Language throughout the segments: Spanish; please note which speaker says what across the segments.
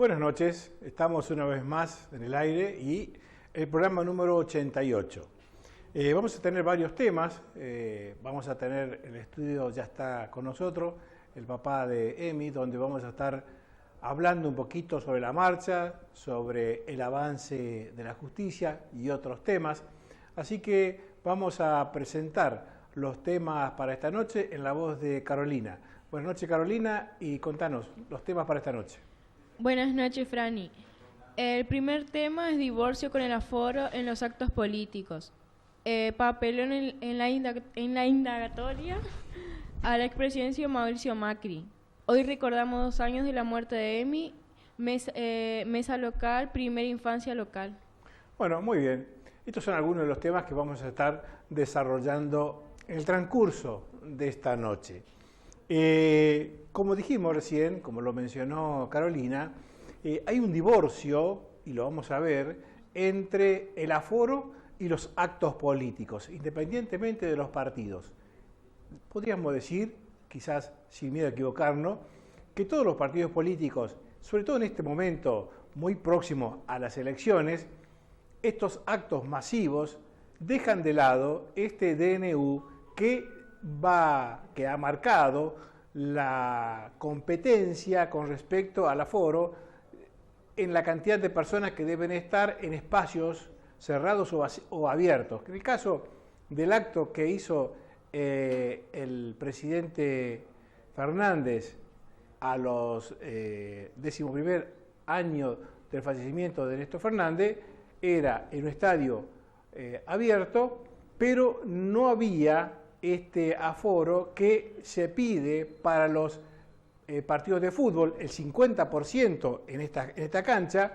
Speaker 1: Buenas noches, estamos una vez más en el aire y el programa número 88. Vamos a tener varios temas, vamos a tener, el estudio ya está con nosotros, el papá de Emi, donde vamos a estar hablando un poquito sobre la marcha, sobre el avance de la justicia y otros temas. Así que vamos a presentar los temas para esta noche en la voz de Carolina. Buenas noches, Carolina, y contanos los temas para esta noche.
Speaker 2: Buenas noches, Franny. El primer tema es divorcio con el aforo en los actos políticos. Papelón en la indagatoria a la expresidencia Mauricio Macri. Hoy recordamos 2 años de la muerte de Emi, mesa local, primera infancia local.
Speaker 1: Bueno, muy bien. Estos son algunos de los temas que vamos a estar desarrollando en el transcurso de esta noche. Como dijimos recién, como lo mencionó Carolina, hay un divorcio, y lo vamos a ver, entre el aforo y los actos políticos, independientemente de los partidos. Podríamos decir, quizás sin miedo a equivocarnos, que todos los partidos políticos, sobre todo en este momento muy próximo a las elecciones, estos actos masivos dejan de lado este DNU que ha marcado la competencia con respecto al aforo en la cantidad de personas que deben estar en espacios cerrados o abiertos. En el caso del acto que hizo el presidente Fernández a los 11º año del fallecimiento de Néstor Fernández, era en un estadio abierto, pero no había este aforo que se pide para los partidos de fútbol, el 50% en esta cancha,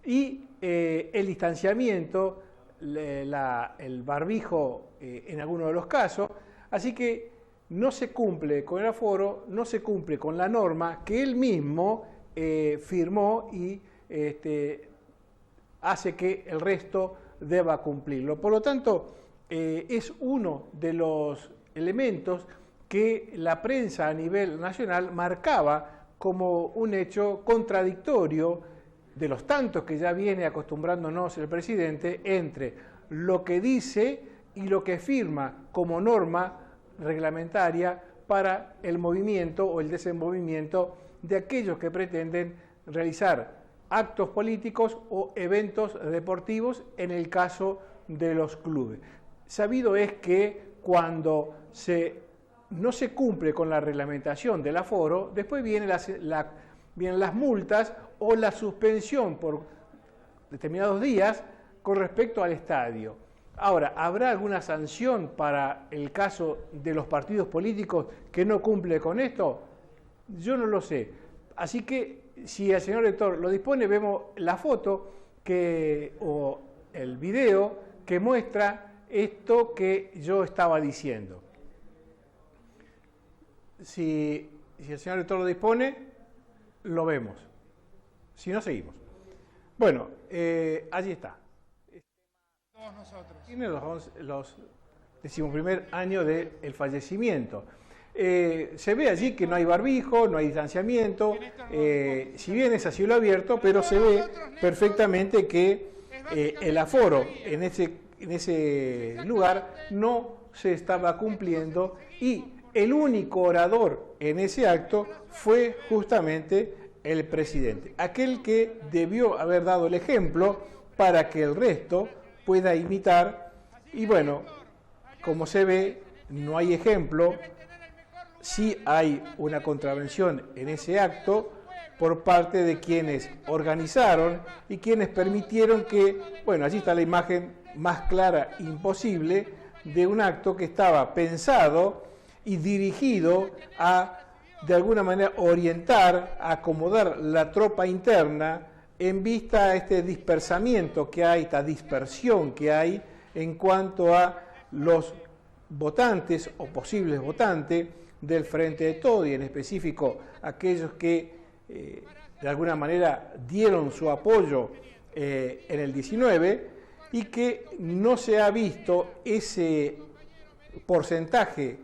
Speaker 1: y el distanciamiento, el barbijo en algunos de los casos. Así que no se cumple con el aforo, no se cumple con la norma que él mismo firmó y hace que el resto deba cumplirlo. Por lo tanto, es uno de los elementos que la prensa a nivel nacional marcaba como un hecho contradictorio de los tantos que ya viene acostumbrándonos el presidente entre lo que dice y lo que firma como norma reglamentaria para el movimiento o el desenvolvimiento de aquellos que pretenden realizar actos políticos o eventos deportivos en el caso de los clubes. Sabido es que cuando no se cumple con la reglamentación del aforo, después vienen las multas o la suspensión por determinados días con respecto al estadio. Ahora, ¿habrá alguna sanción para el caso de los partidos políticos que no cumple con esto? Yo no lo sé. Así que, si el señor rector lo dispone, vemos la foto o el video que muestra esto que yo estaba diciendo. Si el señor rector lo dispone, lo vemos. Si no, seguimos. Bueno, allí está.
Speaker 3: Todos nosotros.
Speaker 1: Tiene los 11º año del fallecimiento. Se ve allí que no hay barbijo, no hay distanciamiento, si bien es a cielo abierto, pero se ve perfectamente que el aforo en ese lugar no se estaba cumpliendo y el único orador en ese acto fue justamente el presidente, aquel que debió haber dado el ejemplo para que el resto pueda imitar. Y bueno, como se ve, no hay ejemplo. Sí hay una contravención en ese acto por parte de quienes organizaron y quienes permitieron que, bueno, allí está la imagen más clara imposible de un acto que estaba pensado y dirigido a, de alguna manera, orientar, a acomodar la tropa interna en vista a este dispersamiento que hay, esta dispersión que hay en cuanto a los votantes o posibles votantes del Frente de Todos y en específico aquellos que de alguna manera dieron su apoyo en el 19 y que no se ha visto ese porcentaje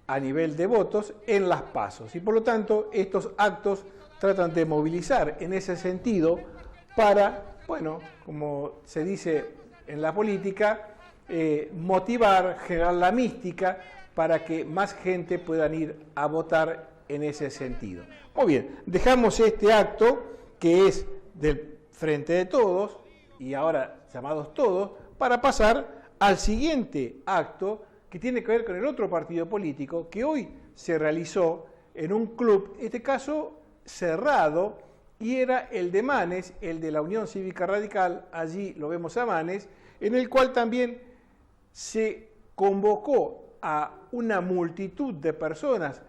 Speaker 1: a nivel de votos en las PASO. Y por lo tanto estos actos tratan de movilizar en ese sentido para, bueno, como se dice en la política, motivar, generar la mística para que más gente puedan ir a votar en ese sentido. Muy bien, dejamos este acto que es del Frente de Todos y ahora llamados Todos para pasar al siguiente acto que tiene que ver con el otro partido político que hoy se realizó en un club, en este caso cerrado, y era el de Manes, el de la Unión Cívica Radical, allí lo vemos a Manes, en el cual también se convocó a una multitud de personas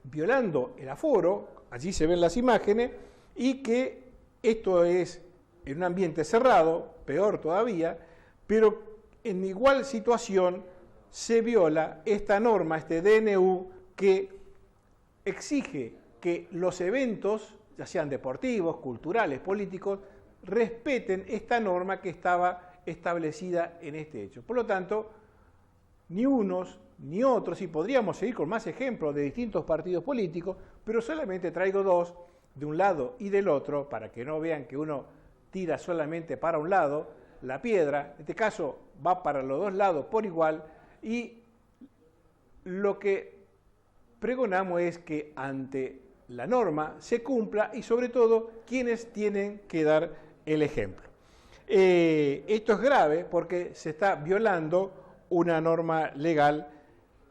Speaker 1: violando el aforo, allí se ven las imágenes, y que esto es en un ambiente cerrado, peor todavía, pero en igual situación se viola esta norma, este DNU, que exige que los eventos, ya sean deportivos, culturales, políticos, respeten esta norma que estaba establecida en este hecho. Por lo tanto, ni unos ni otros, y podríamos seguir con más ejemplos de distintos partidos políticos, pero solamente traigo dos, de un lado y del otro, para que no vean que uno tira solamente para un lado la piedra, en este caso va para los dos lados por igual, y lo que pregonamos es que ante la norma se cumpla y sobre todo quienes tienen que dar el ejemplo. Esto es grave porque se está violando una norma legal,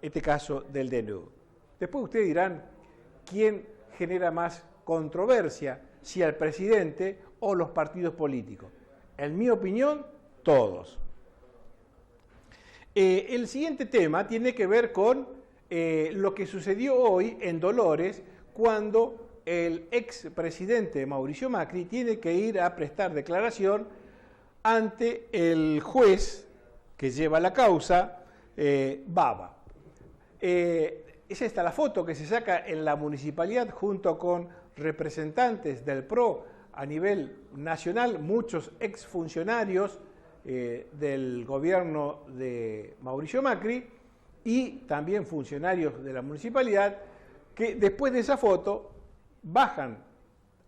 Speaker 1: en este caso del DNU. Después ustedes dirán quién genera más controversia, si el presidente o los partidos políticos. En mi opinión, todos. El siguiente tema tiene que ver con lo que sucedió hoy en Dolores, cuando el expresidente Mauricio Macri tiene que ir a prestar declaración ante el juez que lleva la causa, Baba. Es esta la foto que se saca en la municipalidad junto con representantes del PRO a nivel nacional, muchos exfuncionarios del gobierno de Mauricio Macri y también funcionarios de la municipalidad que después de esa foto bajan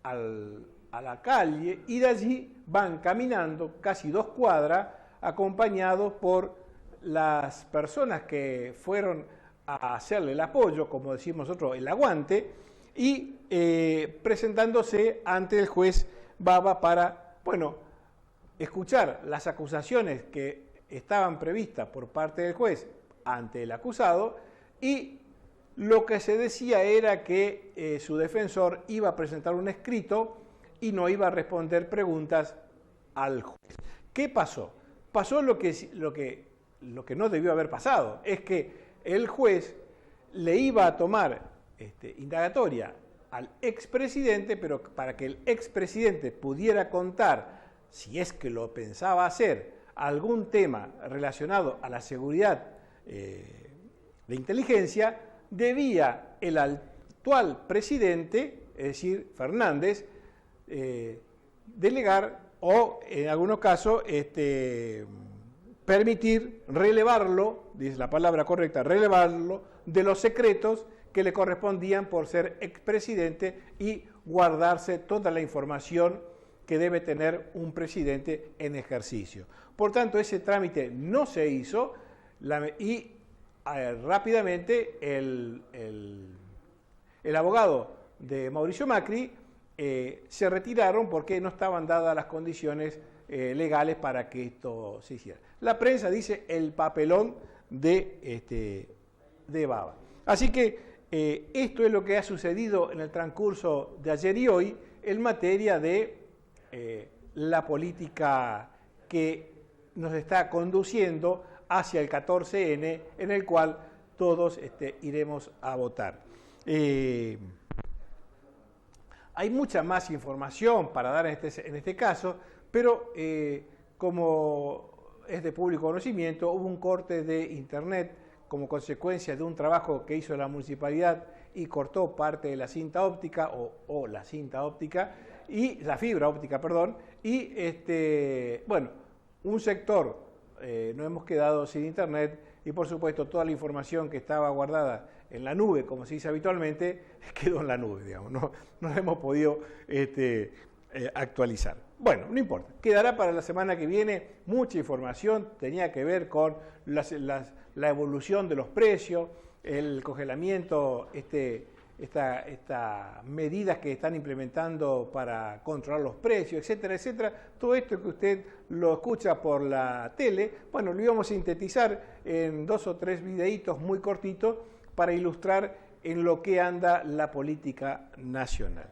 Speaker 1: a la calle y de allí van caminando casi 2 cuadras acompañados por las personas que fueron a hacerle el apoyo, como decimos nosotros, el aguante, y presentándose ante el juez Baba para, bueno, escuchar las acusaciones que estaban previstas por parte del juez ante el acusado, y lo que se decía era que su defensor iba a presentar un escrito y no iba a responder preguntas al juez. ¿Qué pasó? Pasó lo que no debió haber pasado, es que el juez le iba a tomar indagatoria al expresidente, pero para que el expresidente pudiera contar, si es que lo pensaba hacer, algún tema relacionado a la seguridad de inteligencia, debía el actual presidente, es decir, Fernández, delegar o, en algunos casos, permitir relevarlo, dice la palabra correcta, relevarlo de los secretos que le correspondían por ser expresidente y guardarse toda la información que debe tener un presidente en ejercicio. Por tanto, ese trámite no se hizo y rápidamente el abogado de Mauricio Macri se retiraron porque no estaban dadas las condiciones legales para que esto se hiciera. La prensa dice el papelón de Baba. Así que esto es lo que ha sucedido en el transcurso de ayer y hoy en materia de la política que nos está conduciendo hacia el 14N, en el cual todos iremos a votar. Hay mucha más información para dar en este caso, pero como es de público conocimiento, hubo un corte de internet como consecuencia de un trabajo que hizo la municipalidad y cortó parte de la cinta óptica o la cinta óptica y la fibra óptica, perdón, y bueno, un sector nos hemos quedado sin internet y por supuesto toda la información que estaba guardada en la nube, como se dice habitualmente, quedó en la nube, digamos, no la hemos podido actualizar. Bueno, no importa, quedará para la semana que viene mucha información, tenía que ver con la evolución de los precios, el congelamiento, estas medidas que están implementando para controlar los precios, etcétera, etcétera. Todo esto que usted lo escucha por la tele, bueno, lo íbamos a sintetizar en 2 o 3 videitos muy cortitos para ilustrar en lo que anda la política nacional.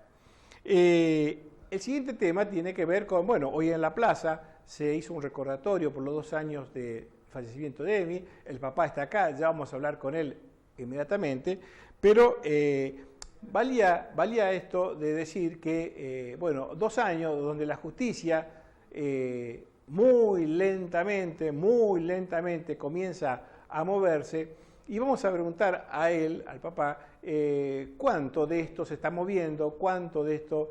Speaker 1: El siguiente tema tiene que ver con, bueno, hoy en la plaza se hizo un recordatorio por los 2 años de fallecimiento de Emi, el papá está acá, ya vamos a hablar con él inmediatamente, pero valía esto de decir que, bueno, 2 años donde la justicia muy lentamente comienza a moverse, y vamos a preguntar a él, al papá, cuánto de esto se está moviendo, cuánto de esto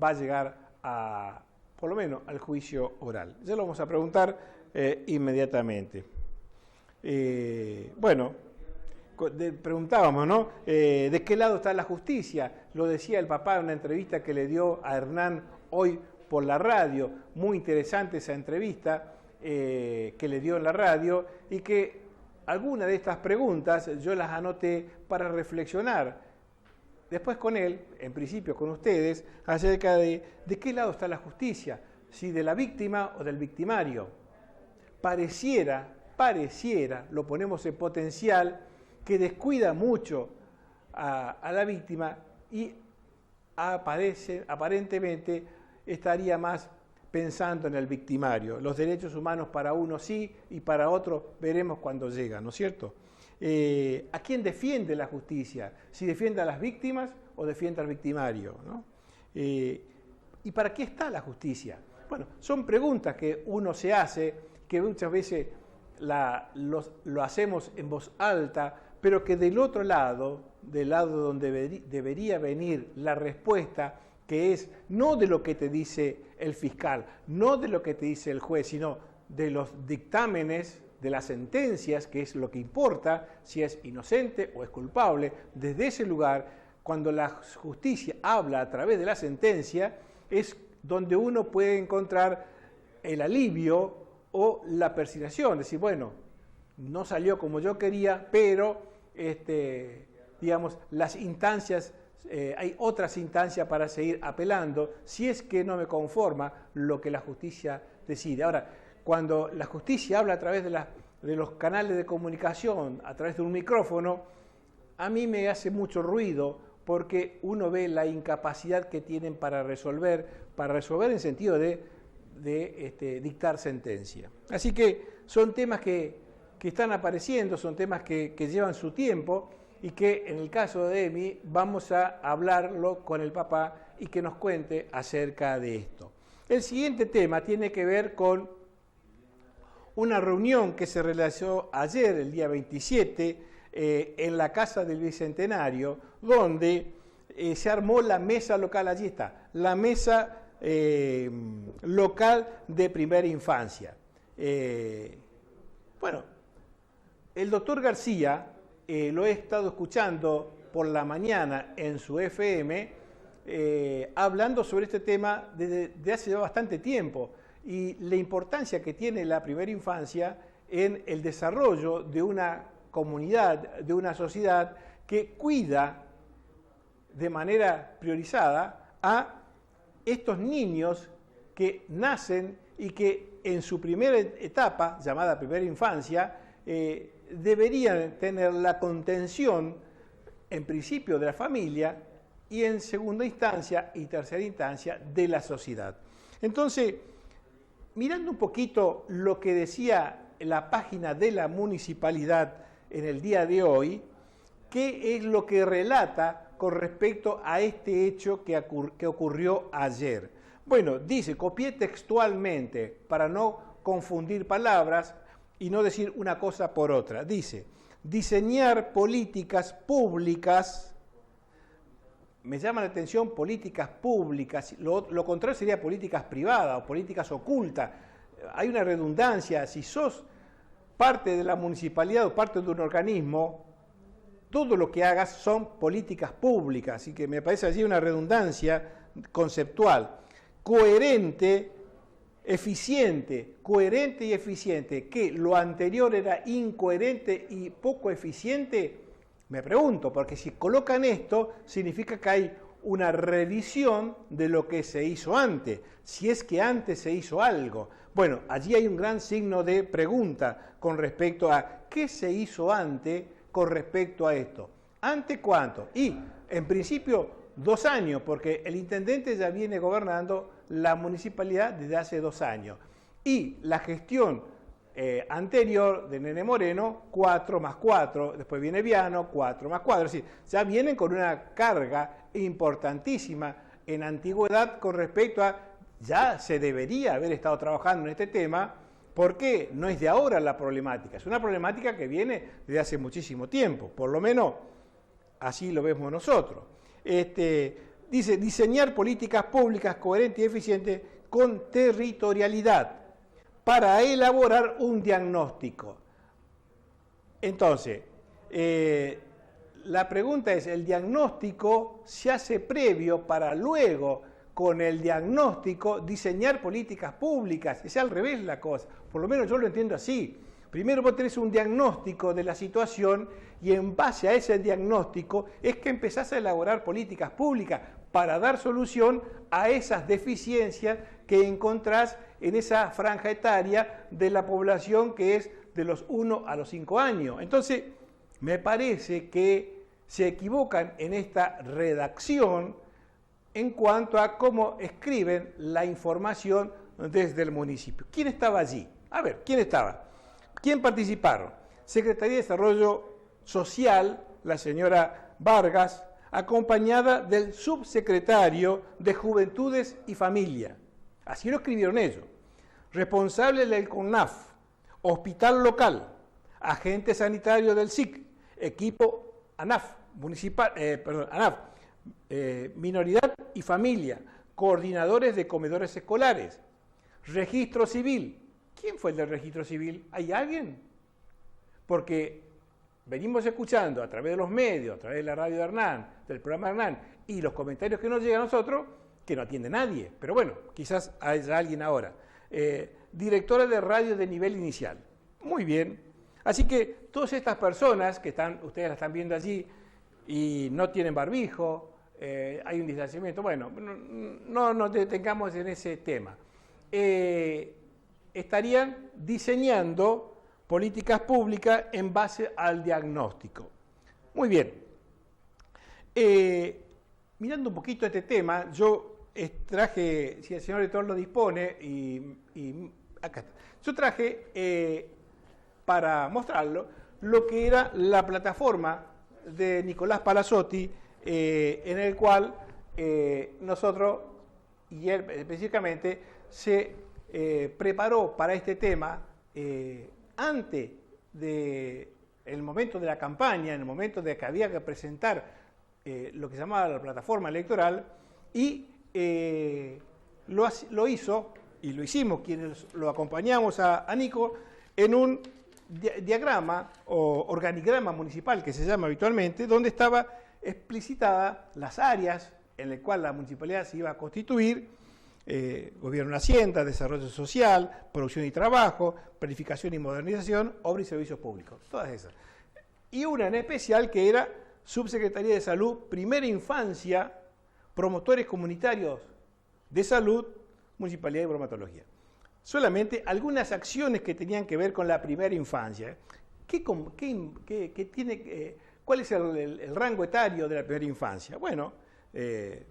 Speaker 1: va a llegar a, por lo menos, al juicio oral. Ya lo vamos a preguntar inmediatamente. Bueno, preguntábamos, ¿no? ¿De qué lado está la justicia? Lo decía el papá en una entrevista que le dio a Hernán hoy por la radio. Muy interesante esa entrevista que le dio en la radio y que algunas de estas preguntas yo las anoté para reflexionar después con él, en principio con ustedes, acerca de qué lado está la justicia, si de la víctima o del victimario. Pareciera, lo ponemos en potencial, que descuida mucho a la víctima y aparentemente estaría más pensando en el victimario. Los derechos humanos para uno sí y para otro veremos cuando llegan, ¿no es cierto? ¿A quién defiende la justicia? ¿Si defiende a las víctimas o defiende al victimario, ¿no? ¿Y para qué está la justicia? Bueno, son preguntas que uno se hace, que muchas veces lo hacemos en voz alta, pero que del otro lado, del lado donde debería venir la respuesta, que es no de lo que te dice el fiscal, no de lo que te dice el juez, sino de los dictámenes, de las sentencias, que es lo que importa, si es inocente o es culpable. Desde ese lugar, cuando la justicia habla a través de la sentencia, es donde uno puede encontrar el alivio o la persignación, decir, bueno, no salió como yo quería, pero digamos, las instancias, hay otras instancias para seguir apelando, si es que no me conforma lo que la justicia decide. Ahora, cuando la justicia habla a través de los canales de comunicación, a través de un micrófono, a mí me hace mucho ruido porque uno ve la incapacidad que tienen para resolver en sentido de dictar sentencia. Así que son temas que están apareciendo, son temas que llevan su tiempo y que en el caso de Emi vamos a hablarlo con el papá y que nos cuente acerca de esto. El siguiente tema tiene que ver con una reunión que se realizó ayer, el día 27, en la Casa del Bicentenario, donde se armó la mesa local, allí está, la mesa local de primera infancia. Bueno, el doctor García, lo he estado escuchando por la mañana en su FM, hablando sobre este tema desde hace ya bastante tiempo y la importancia que tiene la primera infancia en el desarrollo de una comunidad, de una sociedad que cuida de manera priorizada a estos niños que nacen y que en su primera etapa, llamada primera infancia, deberían tener la contención, en principio, de la familia y en segunda instancia y tercera instancia de la sociedad. Entonces, mirando un poquito lo que decía la página de la municipalidad en el día de hoy, ¿qué es lo que relata con respecto a este hecho que ocurrió ayer? Bueno, dice, copié textualmente para no confundir palabras y no decir una cosa por otra. Dice, diseñar políticas públicas, me llama la atención políticas públicas, lo contrario sería políticas privadas o políticas ocultas. Hay una redundancia, si sos parte de la municipalidad o parte de un organismo, todo lo que hagas son políticas públicas, así que me parece allí una redundancia conceptual. Coherente y eficiente, que lo anterior era incoherente y poco eficiente, me pregunto, porque si colocan esto, significa que hay una revisión de lo que se hizo antes, si es que antes se hizo algo. Bueno, allí hay un gran signo de pregunta con respecto a qué se hizo antes con respecto a esto. ¿Ante cuánto? Y, en principio, 2 años, porque el intendente ya viene gobernando la municipalidad desde hace 2 años. Y la gestión anterior de Nene Moreno, 4 más 4, después viene Viano, 4 más 4, es decir, ya vienen con una carga importantísima en antigüedad con respecto a, ya se debería haber estado trabajando en este tema, porque no es de ahora la problemática, es una problemática que viene desde hace muchísimo tiempo, por lo menos así lo vemos nosotros. Dice, diseñar políticas públicas coherentes y eficientes con territorialidad para elaborar un diagnóstico. Entonces, la pregunta es, ¿el diagnóstico se hace previo para luego, con el diagnóstico, diseñar políticas públicas? Es al revés la cosa, por lo menos yo lo entiendo así. Primero vos tenés un diagnóstico de la situación y en base a ese diagnóstico es que empezás a elaborar políticas públicas para dar solución a esas deficiencias que encontrás en esa franja etaria de la población que es de los 1 a los 5 años. Entonces, me parece que se equivocan en esta redacción en cuanto a cómo escriben la información desde el municipio. ¿Quién estaba allí? A ver, ¿quién estaba? ¿Quién participaron? Secretaría de Desarrollo Social, la señora Vargas, acompañada del subsecretario de Juventudes y Familia. Así lo escribieron ellos. Responsable del CONAF, hospital local, agente sanitario del SIC, equipo ANAF, minoridad y familia, coordinadores de comedores escolares, registro civil. ¿Quién fue el del registro civil? ¿Hay alguien? Porque venimos escuchando a través de los medios, a través de la radio de Hernán, del programa de Hernán, y los comentarios que nos llegan a nosotros, que no atiende nadie. Pero bueno, quizás haya alguien ahora. Directora de radio de nivel inicial. Muy bien. Así que todas estas personas que ustedes las están viendo allí y no tienen barbijo, hay un distanciamiento, bueno, no nos detengamos en ese tema. Estarían diseñando políticas públicas en base al diagnóstico. Muy bien. Mirando un poquito este tema, yo traje, si el señor editor lo dispone, y acá está. Yo traje, para mostrarlo, lo que era la plataforma de Nicolás Palazzotti, en el cual nosotros, y él específicamente, se preparó para este tema antes del momento de la campaña, en el momento de que había que presentar lo que se llamaba la plataforma electoral, y lo hizo, y lo hicimos quienes lo acompañamos a Nico, en un diagrama o organigrama municipal que se llama habitualmente, donde estaba explicitada las áreas en las cuales la municipalidad se iba a constituir: gobierno de Hacienda, desarrollo social, producción y trabajo, planificación y modernización, obra y servicios públicos, todas esas. Y una en especial que era Subsecretaría de Salud, Primera Infancia, Promotores Comunitarios de Salud, Municipalidad y Bromatología. Solamente algunas acciones que tenían que ver con la primera infancia. ¿Cuál es el rango etario de la primera infancia? Bueno, de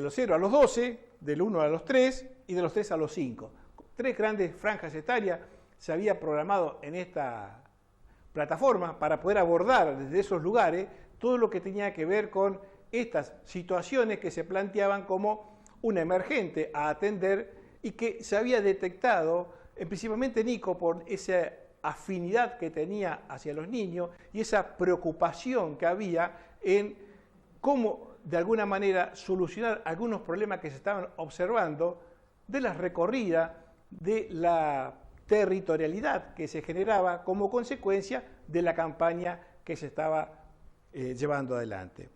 Speaker 1: los 0 a los 12, del 1 a los 3 y de los 3 a los 5. 3 grandes franjas etarias se había programado en esta plataforma para poder abordar desde esos lugares todo lo que tenía que ver con estas situaciones que se planteaban como una emergente a atender y que se había detectado, principalmente Nico, por esa afinidad que tenía hacia los niños y esa preocupación que había en cómo de alguna manera solucionar algunos problemas que se estaban observando de las recorridas, de la territorialidad que se generaba como consecuencia de la campaña que se estaba llevando adelante.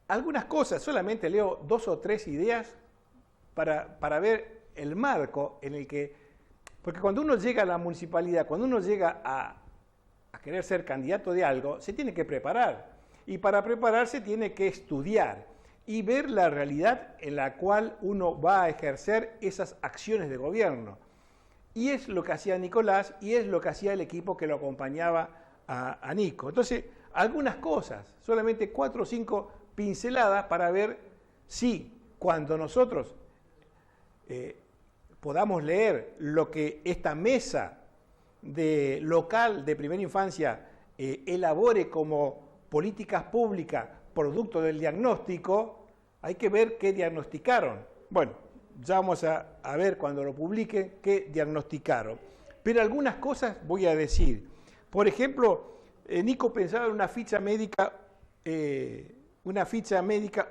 Speaker 1: Algunas cosas, solamente leo 2 o 3 ideas para ver el marco en el que, porque cuando uno llega a la municipalidad, cuando uno llega a querer ser candidato de algo, se tiene que preparar. Y para prepararse tiene que estudiar y ver la realidad en la cual uno va a ejercer esas acciones de gobierno. Y es lo que hacía Nicolás y es lo que hacía el equipo que lo acompañaba a Nico. Entonces, algunas cosas, solamente 4 o 5 pinceladas para ver si cuando nosotros podamos leer lo que esta mesa local de primera infancia elabore como políticas públicas producto del diagnóstico, hay que ver qué diagnosticaron. Bueno, ya vamos a ver cuando lo publiquen qué diagnosticaron. Pero algunas cosas voy a decir. Por ejemplo, Nico pensaba en una ficha médica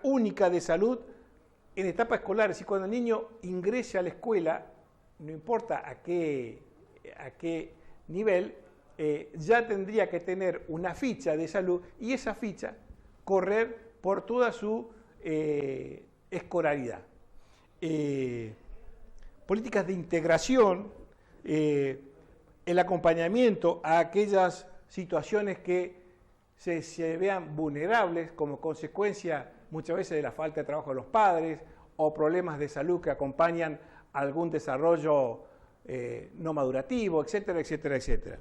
Speaker 1: única de salud en etapa escolar. Es decir, cuando el niño ingrese a la escuela, no importa a qué nivel, ya tendría que tener una ficha de salud y esa ficha correr por toda su escolaridad. Políticas de integración, el acompañamiento a aquellas situaciones que se vean vulnerables como consecuencia muchas veces de la falta de trabajo de los padres o problemas de salud que acompañan algún desarrollo no madurativo, etcétera, etcétera, etcétera.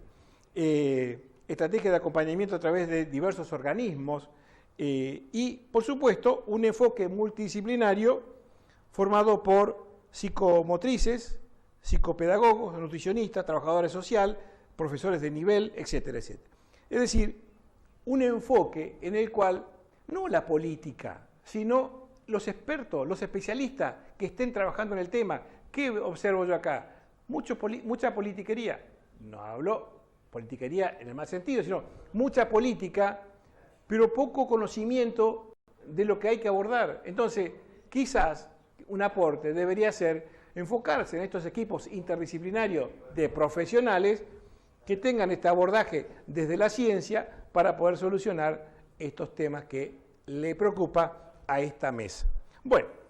Speaker 1: Estrategias de acompañamiento a través de diversos organismos y, por supuesto, un enfoque multidisciplinario formado por psicomotrices, psicopedagogos, nutricionistas, trabajadores sociales, profesores de nivel, etcétera, etcétera. Es decir, un enfoque en el cual no la política, sino los expertos, los especialistas que estén trabajando en el tema. ¿Qué observo yo acá? Mucha politiquería. No hablo politiquería en el mal sentido, sino mucha política, pero poco conocimiento de lo que hay que abordar. Entonces, quizás un aporte debería ser enfocarse en estos equipos interdisciplinarios de profesionales que tengan este abordaje desde la ciencia para poder solucionar estos temas que le preocupa a esta mesa. Bueno.